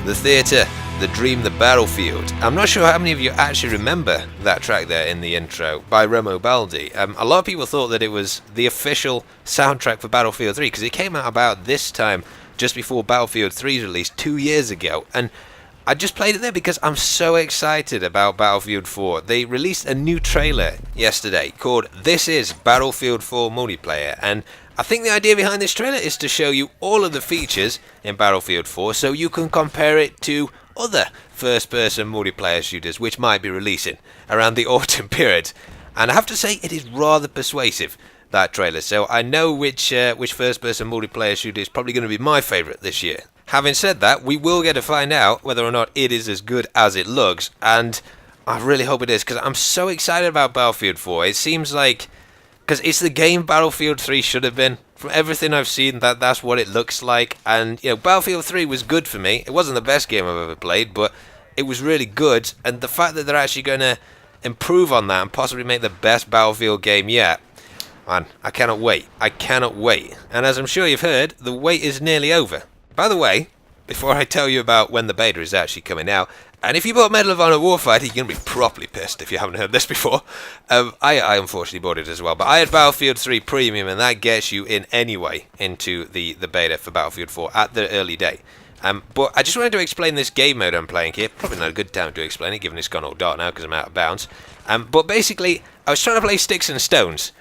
the theatre, the dream, the battlefield. I'm not sure how many of you actually remember that track there in the intro by Remo Baldi. A lot of people thought that it was the official soundtrack for Battlefield 3 because it came out about this time, just before Battlefield 3's release 2 years ago. And I just played it there because I'm so excited about Battlefield 4. They released a new trailer yesterday called This Is Battlefield 4 Multiplayer, and I think the idea behind this trailer is to show you all of the features in Battlefield 4 so you can compare it to other first-person multiplayer shooters which might be releasing around the autumn period. And I have to say, it is rather persuasive, that trailer, so I know which first-person multiplayer shooter is probably going to be my favourite this year. Having said that, we will get to find out whether or not it is as good as it looks, and I really hope it is, because I'm so excited about Battlefield 4. It seems like, because it's the game Battlefield 3 should have been. From everything I've seen, that's what it looks like, and Battlefield 3 was good for me. It wasn't the best game I've ever played, but it was really good, and the fact that they're actually going to improve on that and possibly make the best Battlefield game yet, man, I cannot wait. I cannot wait. And as I'm sure you've heard, the wait is nearly over. By the way, before I tell you about when the beta is actually coming out, and if you bought Medal of Honor Warfighter, you're going to be properly pissed if you haven't heard this before. I unfortunately bought it as well, but I had Battlefield 3 Premium, and that gets you in anyway into the beta for Battlefield 4 at the early day. But I just wanted to explain this game mode I'm playing here. Probably not a good time to explain it, given it's gone all dark now because I'm out of bounds. But basically, I was trying to play sticks and stones.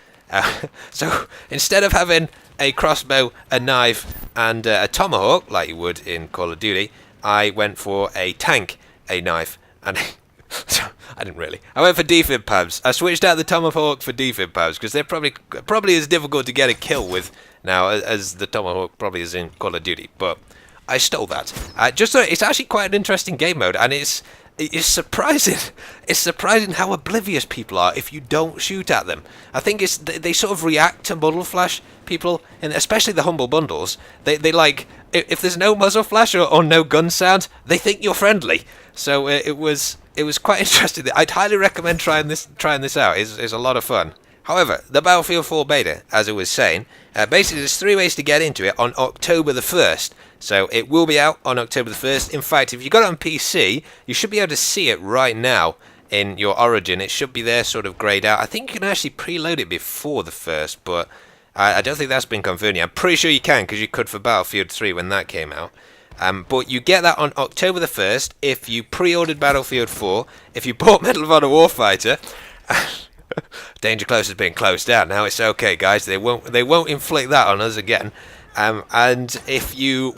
So instead of having a crossbow, a knife, and a tomahawk, like you would in Call of Duty, I went for a tank, a knife, and I didn't really. I went for defib pads. I switched out the tomahawk for defib pads because they're probably as difficult to get a kill with now as the tomahawk probably is in Call of Duty. But I stole that. Just so it's actually quite an interesting game mode, and it's surprising. It's surprising how oblivious people are if you don't shoot at them. I think they sort of react to muzzle flash, people, and especially the humble bundles. They like, if there's no muzzle flash or no gun sound, they think you're friendly. So it was quite interesting. I'd highly recommend trying this out. It's a lot of fun. However, the Battlefield 4 beta, as I was saying, basically there's 3 ways to get into it on October the 1st. So it will be out on October the 1st. In fact, if you got it on PC, you should be able to see it right now in your Origin. It should be there sort of greyed out. I think you can actually preload it before the 1st, but I don't think that's been confirmed yet. I'm pretty sure you can, because you could for Battlefield 3 when that came out. But you get that on October the 1st if you pre-ordered Battlefield 4, if you bought Medal of Honor Warfighter. Danger Close has been closed down now. It's okay, guys. They won't inflict that on us again. And if you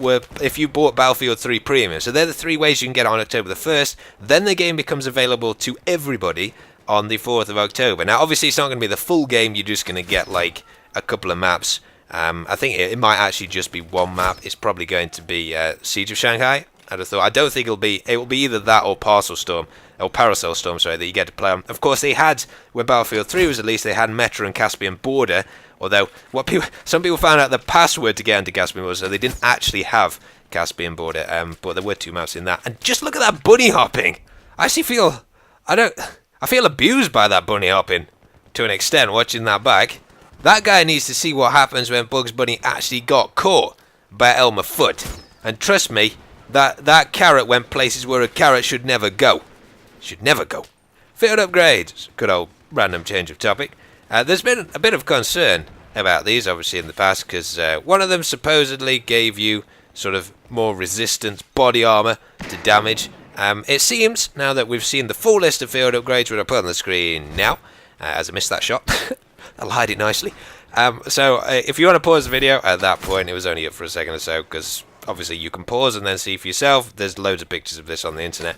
bought Battlefield 3 Premium, so they're the 3 ways you can get it on October the 1st. Then the game becomes available to everybody on the 4th of October. Now, obviously, it's not going to be the full game. You're just going to get like a couple of maps. I think it might actually just be one map. It's probably going to be Siege of Shanghai. I don't think it will be either that or Parcel Storm. Or Paracel Storm, sorry, that you get to play on. Of course, they had, when Battlefield 3 was released, they had Metro and Caspian Border, although some people found out the password to get into Caspian Border, so they didn't actually have Caspian Border, but there were 2 maps in that. And just look at that bunny hopping! I actually feel abused by that bunny hopping, to an extent, watching that back. That guy needs to see what happens when Bugs Bunny actually got caught by Elmer Fudd. And trust me, that carrot went places where a carrot should never go. Should never go. Field upgrades. Good old random change of topic. There's been a bit of concern about these, obviously, in the past, because one of them supposedly gave you sort of more resistance body armor to damage. It seems, now that we've seen the full list of field upgrades, which I'll put on the screen now, as I missed that shot, I'll hide it nicely. So if you want to pause the video, at that point, it was only up for a second or so, because obviously you can pause and then see for yourself. There's loads of pictures of this on the internet.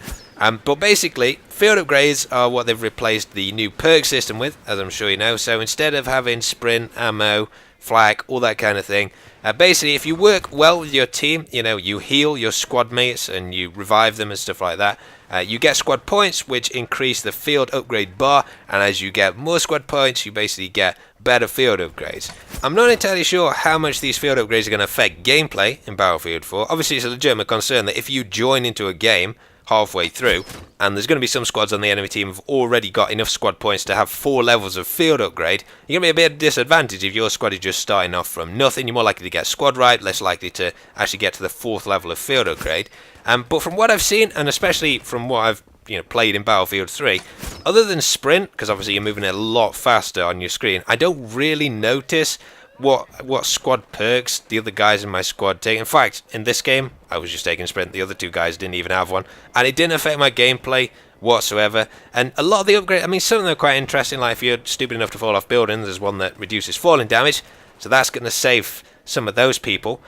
But basically, field upgrades are what they've replaced the new perk system with, as I'm sure you know. So instead of having sprint, ammo, flak, all that kind of thing, basically if you work well with your team, you heal your squad mates and you revive them and stuff like that, you get squad points, which increase the field upgrade bar, and as you get more squad points, you basically get better field upgrades. I'm not entirely sure how much these field upgrades are going to affect gameplay in Battlefield 4. Obviously, it's a legitimate concern that if you join into a game halfway through, and there's going to be some squads on the enemy team who've already got enough squad points to have 4 levels of field upgrade, you're going to be a bit of a disadvantage if your squad is just starting off from nothing. You're more likely to get squad right, less likely to actually get to the 4th level of field upgrade. But from what I've seen, and especially from what I've played in Battlefield 3, other than sprint, because obviously you're moving a lot faster on your screen, I don't really notice what squad perks the other guys in my squad take. In fact, in this game, I was just taking sprint. The other two guys didn't even have one, and it didn't affect my gameplay whatsoever. And a lot of the upgrades, I mean, some of them are quite interesting. Like if you're stupid enough to fall off buildings, there's one that reduces falling damage, so that's going to save some of those people.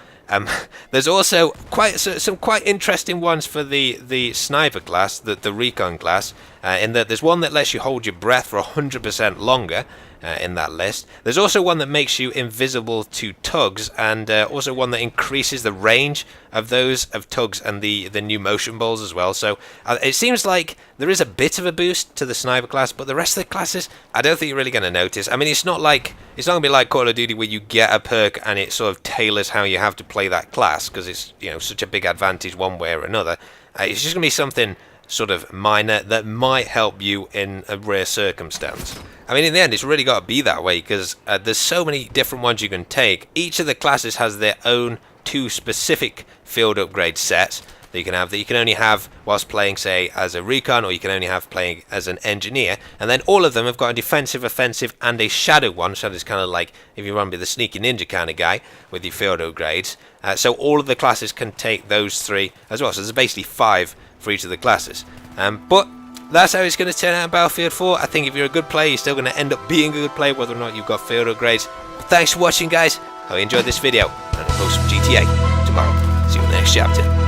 There's also some quite interesting ones for the sniper class, the recon class, in that there's one that lets you hold your breath for 100% longer in that list. There's also one that makes you invisible to tugs, and also one that increases the range of those of tugs and the new motion balls as well. So it seems like there is a bit of a boost to the sniper class, but the rest of the classes, I don't think you're really going to notice. I mean, it's not going to be like Call of Duty where you get a perk and it sort of tailors how you have to play that class, because it's such a big advantage one way or another. It's just going to be something sort of minor that might help you in a rare circumstance. I mean, in the end, it's really got to be that way, because there's so many different ones you can take. Each of the classes has their own 2 specific field upgrade sets that you can have, that you can only have whilst playing, say, as a recon, or you can only have playing as an engineer. And then all of them have got a defensive, offensive, and a shadow one. Shadow's kind of like if you want to be the sneaky ninja kind of guy with your field upgrades. So all of the classes can take those 3 as well. So there's basically 5 for each of the classes. But that's how it's going to turn out in Battlefield 4. I think if you're a good player, you're still going to end up being a good player, whether or not you've got field upgrades. But thanks for watching, guys. I hope you enjoyed this video, and I'll post some GTA tomorrow. See you in the next chapter.